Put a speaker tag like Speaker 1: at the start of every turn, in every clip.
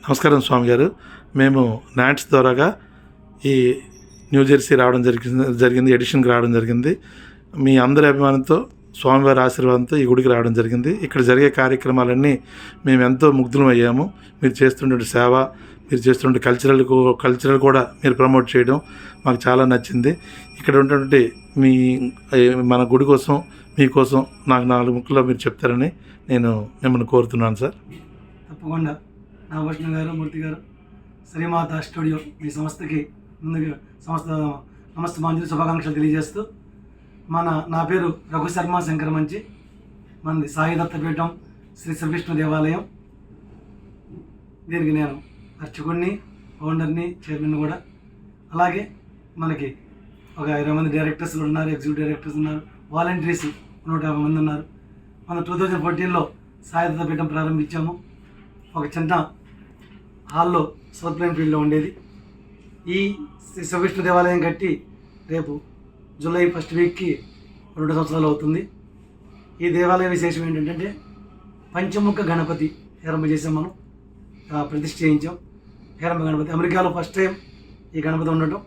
Speaker 1: నమస్కారం స్వామి గారు. మేము నాట్స్ ద్వారాగా ఈ న్యూ జెర్సీ రావడం జరిగింది ఎడిషన్కి రావడం జరిగింది. మీ అందరి అభిమానంతో, స్వామివారి ఆశీర్వాదంతో ఈ గుడికి రావడం జరిగింది. ఇక్కడ జరిగే కార్యక్రమాలన్నీ మేము ఎంతో ముగ్ధులమయ్యాము. మీరు చేస్తున్న సేవ, మీరు చేస్తున్న కల్చరల్ కూడా మీరు ప్రమోట్ చేయడం మాకు చాలా నచ్చింది. ఇక్కడ ఉన్నటువంటి మన గుడి కోసం, మీకోసం నాకు 4 ముక్కల్లో మీరు చెప్తారని నేను మిమ్మల్ని కోరుతున్నాను సార్.
Speaker 2: తప్పకుండా. నాగభూషణ గారు, మూర్తి గారు, శ్రీమాత స్టూడియో మీ సంస్థకి ముందుగా నమస్తమాంజలి శుభాకాంక్షలు తెలియజేస్తూ, నా పేరు రఘు శర్మ శంకర మంచి, మనది సాయి దత్తపీఠం శ్రీ శ్రీకృష్ణ దేవాలయం. దీనికి నేను అర్చకుడిని, ఫౌండర్ని, చైర్మన్ కూడా. అలాగే మనకి ఒక 20 మంది డైరెక్టర్స్లు ఉన్నారు, ఎగ్జిక్యూటివ్ డైరెక్టర్స్ ఉన్నారు, వాలంటీర్స్ 150 మంది ఉన్నారు. మనం 2014లో సాయి దత్తపీఠం ప్రారంభించాము. ఒక చిన్న హాల్లో సౌత్ ప్లైన్ ఫీల్డ్లో ఉండేది. ఈ శ్రీకృష్ణ దేవాలయం కట్టి రేపు జూలై 1st వీక్కి 2 సంవత్సరాలు అవుతుంది. ఈ దేవాలయ విశేషం ఏంటంటే పంచముఖ గణపతి హేరంభ చేసాం, మనం ప్రతిష్ఠ చేయించాం. హేరంభ గణపతి అమెరికాలో ఫస్ట్ టైం ఈ గణపతి ఉండటం.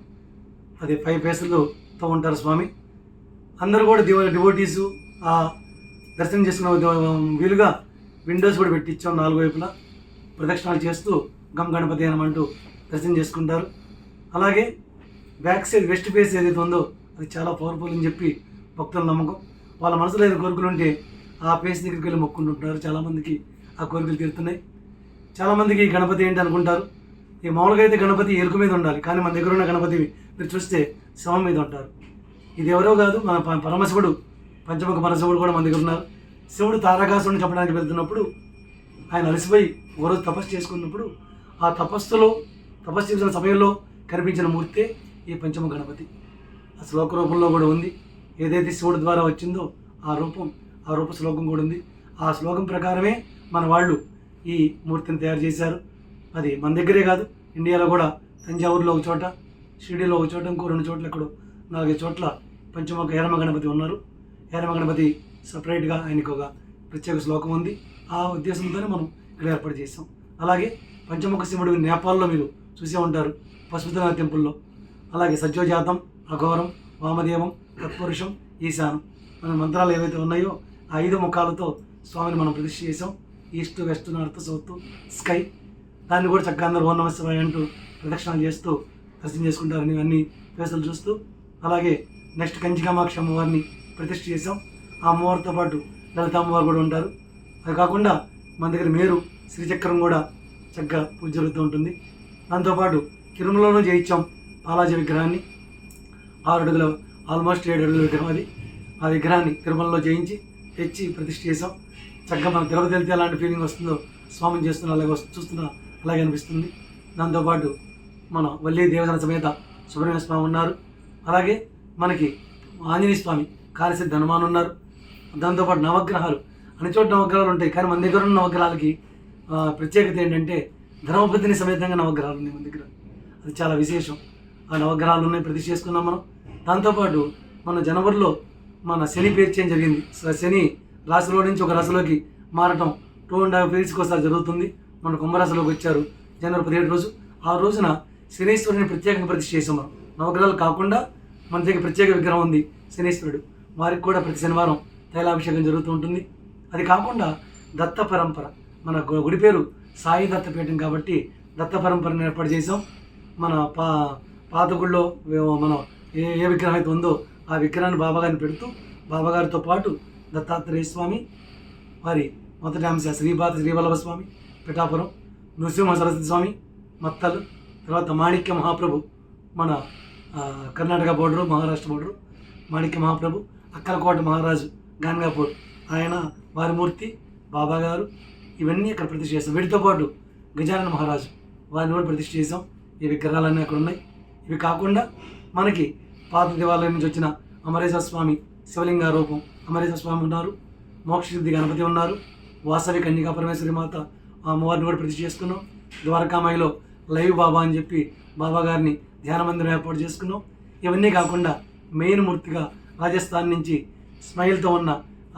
Speaker 2: అది 5 ఫేసులతో ఉంటారు స్వామి. అందరూ కూడా డివోటీసు దర్శనం చేసుకున్న వీలుగా విండోస్ కూడా పెట్టించాం. 4 వైపులా ప్రదక్షిణాలు చేస్తూ గం గణపతి అనమంటూ దర్శనం చేసుకుంటారు. అలాగే బ్యాక్ సైడ్ వెస్ట్ ఫేస్ ఏదైతే ఉందో అది చాలా పవర్ఫుల్ అని చెప్పి భక్తుల నమ్మకం. వాళ్ళ మనసులో ఏదో కోరికలు ఉంటే ఆ ఫేస్ దగ్గరికి వెళ్ళి మొక్కుంటుంటారు. చాలామందికి ఆ కోరికలు తీరుతున్నాయి. చాలామందికి గణపతి ఏంటి అనుకుంటారు. ఈ మామూలుగా అయితే గణపతి ఎరుకు మీద ఉండాలి, కానీ మన దగ్గర ఉన్న గణపతి మీరు చూస్తే శవం మీద ఉంటారు. ఇది ఎవరో కాదు, మన పరమశివుడు, పంచముఖ పరమశివుడు కూడా మన దగ్గర ఉన్నారు. శివుడు తారకాసురుని చంపడానికి వెళ్తున్నప్పుడు ఆయన అలసిపోయి ఒకరోజు తపస్సు చేసుకున్నప్పుడు ఆ తపస్సు చేసిన సమయంలో కనిపించిన మూర్తే ఈ పంచమ గణపతి. ఆ శ్లోక రూపంలో కూడా ఉంది. ఏదైతే శివుడి ద్వారా వచ్చిందో ఆ రూప శ్లోకం కూడా ఉంది. ఆ శ్లోకం ప్రకారమే మన వాళ్ళు ఈ మూర్తిని తయారు చేశారు. అది మన దగ్గరే కాదు, ఇండియాలో కూడా తంజావూరులో ఒక చోట, షిరిడీలో ఒక చోట, ఇంకో 2 చోట్ల, ఎక్కడో 4 చోట్ల పంచముఖ హేరమ గణపతి ఉన్నారు. హేరమ గణపతి సపరేట్గా ఆయనకు ఒక ప్రత్యేక శ్లోకం ఉంది. ఆ ఉద్దేశంతోనే మనం ఇక్కడ ఏర్పాటు చేసాం. అలాగే పంచముఖ శివుడు నేపాల్లో మీరు చూసే ఉంటారు, పశుపతినాథ్ టెంపుల్లో. అలాగే సత్యోజాతం, అఘోరం, వామదేవం, తత్పురుషం, ఈశానం మన మంత్రాలు ఏవైతే ఉన్నాయో ఆ 5 ముఖాలతో స్వామిని మనం ప్రతిష్ఠ చేసాం. East, west, north, south, sky. దాన్ని కూడా చక్కగా అందరూ ఓం నమః శివాయ అంటూ ప్రదక్షిణాలు చేస్తూ దర్శనం చేసుకుంటారని అన్ని ఫేసులు చూస్తూ. అలాగే నెక్స్ట్ కంచికామాక్షి అమ్మవారిని ప్రతిష్ఠ చేసాం. ఆ అమ్మవారితో పాటు లలిత అమ్మవారు కూడా ఉంటారు. అది కాకుండా మన దగ్గర మేరు శ్రీచక్రం కూడా చక్కగా పూజ జరుగుతూ ఉంటుంది. దాంతోపాటు తిరుమలలో చేయించాం బాలాజీ విగ్రహాన్ని. 6 అడుగుల, ఆల్మోస్ట్ 7 అడుగుల విగ్రహం అది. ఆ విగ్రహాన్ని తిరుమలలో చేయించి తెచ్చి ప్రతిష్ఠ చేసాం. చక్కగా మన తిరుపతి వెళ్తే ఎలాంటి ఫీలింగ్ వస్తుందో స్వామిని చేస్తున్నా అలాగే అనిపిస్తుంది. దాంతోపాటు మన వల్లి దేవతల సమేత సుబ్రహ్మణ్య స్వామి ఉన్నారు. అలాగే మనకి ఆంజనేయ స్వామి, కార్యసిద్ధ హనుమాన్ ఉన్నారు. దాంతోపాటు నవగ్రహాలు, అన్ని చోట్ల నవగ్రహాలు ఉంటాయి, కానీ మన దగ్గర ఉన్న నవగ్రహాలకి ప్రత్యేకత ఏంటంటే ధర్మపత్ని సమేతంగా నవగ్రహాలు ఉన్నాయి మన దగ్గర. అది చాలా విశేషం. ఆ నవగ్రహాలు ఉన్నాయి, ప్రతిష్ఠ చేసుకున్నాం మనం. దాంతోపాటు మన జనవరిలో మన శని పేరు చేంజ్ జరిగింది. శని రాశిలో నుంచి ఒక రాశిలోకి మారటం 2.5 yearsకి ఒకసారి జరుగుతుంది. మన కుంభరాశిలోకి వచ్చారు జనవరి 17 రోజు. ఆ రోజున శనీశ్వరుని ప్రత్యేకంగా ప్రతిష్ఠ చేసాం మనం. నవగ్రహాలు కాకుండా మన దగ్గర ప్రత్యేక విగ్రహం ఉంది శనీశ్వరుడు. వారికి కూడా ప్రతి శనివారం తైలాభిషేకం జరుగుతూ ఉంటుంది. అది కాకుండా దత్త పరంపర, మన గుడి పేరు సాయి దత్తపీఠం కాబట్టి దత్త పరంపరను ఏర్పాటు చేసాం. మన పాత గుడిలో మనం ఏ విగ్రహం అయితే ఉందో ఆ విగ్రహాన్ని బాబాగారిని పెడుతూ, బాబాగారితో పాటు దత్తాత్రేయ స్వామి, వారి మొదటి అంశ శ్రీవల్లభ స్వామి పిఠాపురం, నృసింహ సరస్వతి స్వామి మత్తలు, తర్వాత మాణిక్య మహాప్రభు మన కర్ణాటక బోర్డరు, మహారాష్ట్ర బోర్డరు, మాణిక్య మహాప్రభు, అక్కలకోట మహారాజు గాన్గాపూర్ ఆయన, వారి మూర్తి, బాబాగారు, ఇవన్నీ అక్కడ ప్రతిష్ఠ చేస్తాం. వీటితో పాటు గజానన మహారాజు వారిని కూడా ప్రతిష్ఠ చేసాం. ఈ విగ్రహాలన్నీ అక్కడ ఉన్నాయి. ఇవి కాకుండా మనకి పాత దేవాలయం నుంచి వచ్చిన అమరేశ్వర స్వామి శివలింగ రూపం అమరేశ్వర స్వామి ఉన్నారు. మోక్షసిద్ధి గణపతి ఉన్నారు. వాసవి కన్యకా పరమేశ్వరి మాత ఆ అమ్మవారిని కూడా ప్రతిష్ఠ చేసుకున్నాం. ద్వారకామాయిలో లైవ్ బాబా అని చెప్పి బాబా గారిని ధ్యాన మందిరం ఏర్పాటు చేసుకున్నాం. ఇవన్నీ కాకుండా మెయిన్ మూర్తిగా రాజస్థాన్ నుంచి స్మైల్తో ఉన్న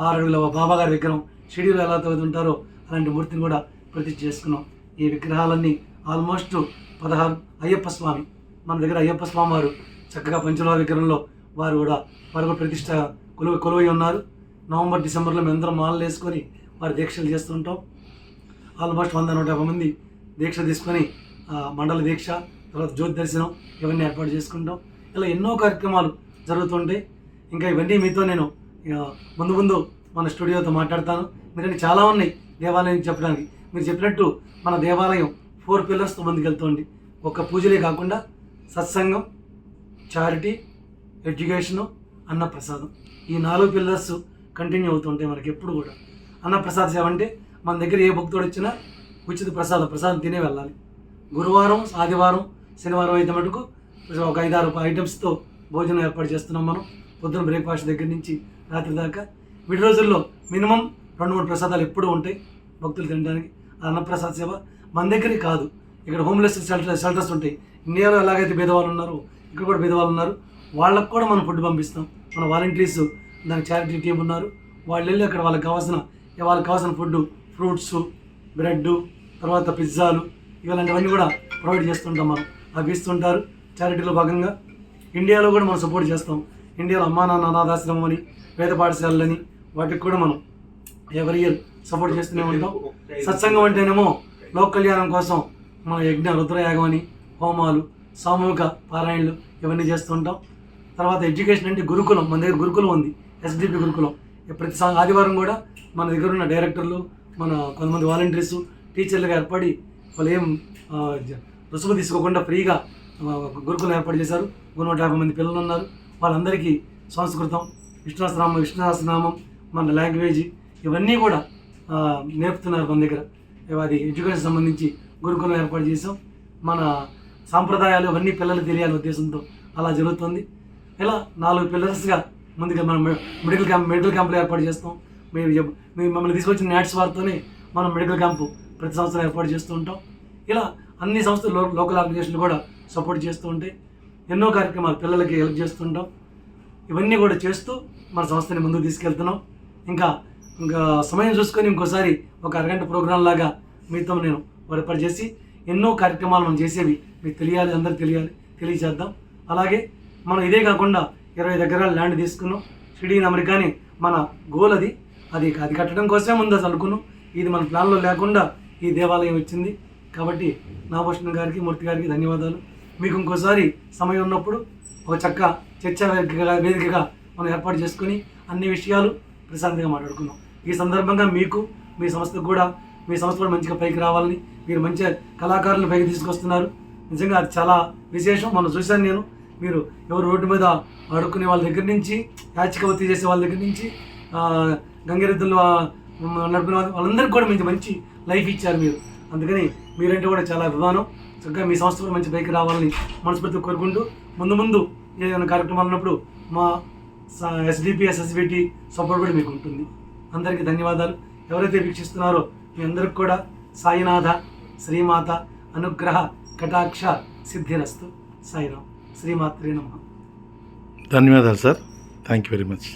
Speaker 2: 6 అడుగుల బాబాగారి విగ్రహం షిరిడీలో ఎలా ఉంటారో అలాంటి మూర్తిని కూడా ప్రతిష్ఠ చేసుకున్నాం. ఈ విగ్రహాలన్నీ ఆల్మోస్ట్ 16 అయ్యప్ప స్వామి మన దగ్గర అయ్యప్ప స్వామి వారు చక్కగా పంచలోహ విగ్రహంలో వారు కూడా ప్రతిష్ట కొలువై ఉన్నారు. నవంబర్ డిసెంబర్లో మేము అందరం మాలలు వేసుకొని వారి దీక్షలు చేస్తుంటాం. ఆల్మోస్ట్ 100-150 మంది దీక్ష తీసుకొని మండల దీక్ష, తర్వాత జ్యోతి దర్శనం ఇవన్నీ ఏర్పాటు చేసుకుంటాం. ఇలా ఎన్నో కార్యక్రమాలు జరుగుతుంటాయి. ఇంకా ఇవన్నీ మీతో నేను ముందు మన స్టూడియోతో మాట్లాడతాను. ఎందుకంటే చాలా ఉన్నాయి దేవాలయం చెప్పడానికి. మీరు చెప్పినట్టు మన దేవాలయం 4 పిల్లర్స్తో ముందుకెళ్తుంది. ఒక పూజలే కాకుండా సత్సంగం, చారిటీ, ఎడ్యుకేషను, అన్నప్రసాదం, ఈ 4 పిల్లర్స్ కంటిన్యూ అవుతుంటాయి మనకి ఎప్పుడు కూడా. అన్నప్రసాద సేవ అంటే మన దగ్గర ఏ భక్తుడు వచ్చినా ఉచిత ప్రసాదం తినే వెళ్ళాలి. గురువారం, ఆదివారం, శనివారం అయితే మటుకు ఒక 5-6 ఐటమ్స్తో భోజనం ఏర్పాటు చేస్తున్నాం మనం. పొద్దున బ్రేక్ఫాస్ట్ దగ్గర నుంచి రాత్రి దాకా. విడి రోజుల్లో మినిమం 2-3 ప్రసాదాలు ఎప్పుడూ ఉంటాయి భక్తులు తినడానికి. అన్నప్రసాద సేవ మన దగ్గరే కాదు, ఇక్కడ హోమ్లెస్ షెల్టర్స్ ఉంటాయి. ఇండియాలో ఎలాగైతే భేదవాళ్ళు ఉన్నారో ఇక్కడ కూడా భేదవాళ్ళు ఉన్నారు. వాళ్ళకు కూడా మనం ఫుడ్ పంపిస్తాం. మన వాలంటీర్స్ దానికి చారిటీ టీం ఉన్నారు. వాళ్ళు వెళ్ళి అక్కడ వాళ్ళకి కావాల్సిన ఫుడ్, ఫ్రూట్స్, బ్రెడ్, తర్వాత పిజ్జాలు ఇలాంటివన్నీ కూడా ప్రొవైడ్ చేస్తుంటాం మనం. అవి ఇస్తుంటారు చారిటీలో భాగంగా. ఇండియాలో కూడా మనం సపోర్ట్ చేస్తాం. ఇండియాలో అమ్మా నాన్న అనాథాశ్రమం అని, వేద పాఠశాలలని, వాటికి కూడా మనం ఎవరి ఇయర్ సపోర్ట్ చేస్తూనే ఉంటాం. సత్సంగం అంటేనేమో లోక కళ్యాణం కోసం మన యజ్ఞ రుద్రయాగం అని, హోమాలు, సామూహిక పారాయణలు ఇవన్నీ చేస్తుంటాం. తర్వాత ఎడ్యుకేషన్ అంటే గురుకులం, మన దగ్గర గురుకులం ఉంది, ఎస్డిపి గురుకులం. ప్రతి ఆదివారం కూడా మన దగ్గర ఉన్న డైరెక్టర్లు, మన కొంతమంది వాలంటీర్స్, టీచర్లుగా ఏర్పడి వాళ్ళు ఏం రుసుము తీసుకోకుండా ఫ్రీగా గురుకులం ఏర్పాటు చేశారు. 150 మంది పిల్లలు ఉన్నారు. వాళ్ళందరికీ సంస్కృతం, విష్ణుసహస్రనామం, మన లాంగ్వేజ్ ఇవన్నీ కూడా నేర్పుతున్నారు మన దగ్గర. అది ఎడ్యుకేషన్ సంబంధించి గురుకులం ఏర్పాటు చేసాం. మన సాంప్రదాయాలు అవన్నీ పిల్లలు తెలియాలి ఉద్దేశంతో అలా జరుగుతుంది. ఇలా 4 పిల్లర్స్గా ముందుగా మనం మెడికల్ క్యాంపులు ఏర్పాటు చేస్తాం. మేము మమ్మల్ని తీసుకొచ్చిన నాట్స్ వారితోనే మనం మెడికల్ క్యాంపు ప్రతి సంవత్సరం ఏర్పాటు చేస్తూ ఉంటాం. ఇలా అన్ని సంస్థలు, లోకల్ ఆర్గనైజేషన్లు కూడా సపోర్ట్ చేస్తూ ఉంటాయి. ఎన్నో కార్యక్రమాలు పిల్లలకి హెల్ప్ చేస్తుంటాం. ఇవన్నీ కూడా చేస్తూ మన సంస్థని ముందుకు తీసుకెళ్తున్నాం. ఇంకా సమయం చూసుకొని ఇంకోసారి ఒక అరగంట ప్రోగ్రాం లాగా మీతో నేను ఏర్పాటు చేసి ఎన్నో కార్యక్రమాలు మనం చేసేవి మీకు తెలియాలి, అందరికి తెలియజేద్దాం. అలాగే మనం ఇదే కాకుండా 20 ఎకరాల ల్యాండ్ తీసుకున్నాం. షిరిడీ అమెరికాని మన గోల్ అది కట్టడం కోసమే ముందు అసలు అనుకున్నాం. ఇది మన ప్లాన్లో లేకుండా ఈ దేవాలయం వచ్చింది. కాబట్టి నాగభూషణ్ గారికి, మూర్తి గారికి ధన్యవాదాలు. మీకు ఇంకోసారి సమయం ఉన్నప్పుడు ఒక చర్చా వేదికగా మనం ఏర్పాటు చేసుకుని అన్ని విషయాలు ప్రశాంతంగా మాట్లాడుకున్నాం. ఈ సందర్భంగా మీకు, మీ సంస్థకు కూడా, మీ సంస్థ కూడా మంచిగా పైకి రావాలని, మీరు మంచి కళాకారులను పైకి తీసుకొస్తున్నారు. నిజంగా అది చాలా విశేషం. మనం చూశాను నేను. మీరు ఎవరు రోడ్డు మీద అడుక్కునే వాళ్ళ దగ్గర నుంచి, యాచికవతి చేసే వాళ్ళ దగ్గర నుంచి, గంగిరెద్దులు నడుపుకునే వాళ్ళందరికీ కూడా మంచి లైఫ్ ఇచ్చారు మీరు. అందుకని మీరంటే కూడా చాలా అభిమానం. చక్కగా మీ సంస్థ కూడా మంచి పైకి రావాలని మనస్ఫూర్తిగా కోరుకుంటూ ముందు ఏదైనా కార్యక్రమాలు ఉన్నప్పుడు మా ఎస్డిపి, ఎస్ఎస్బిటి సపోర్ట్ కూడా మీకు ఉంటుంది. అందరికీ ధన్యవాదాలు. ఎవరైతే వీక్షిస్తున్నారో మీ అందరికి కూడా సాయినాథ, శ్రీమాత అనుగ్రహ కటాక్ష సిద్ధిరస్తు. సాయిరామ్. శ్రీమాత్రే నమః.
Speaker 1: ధన్యవాదాలు sir. Thank you very much.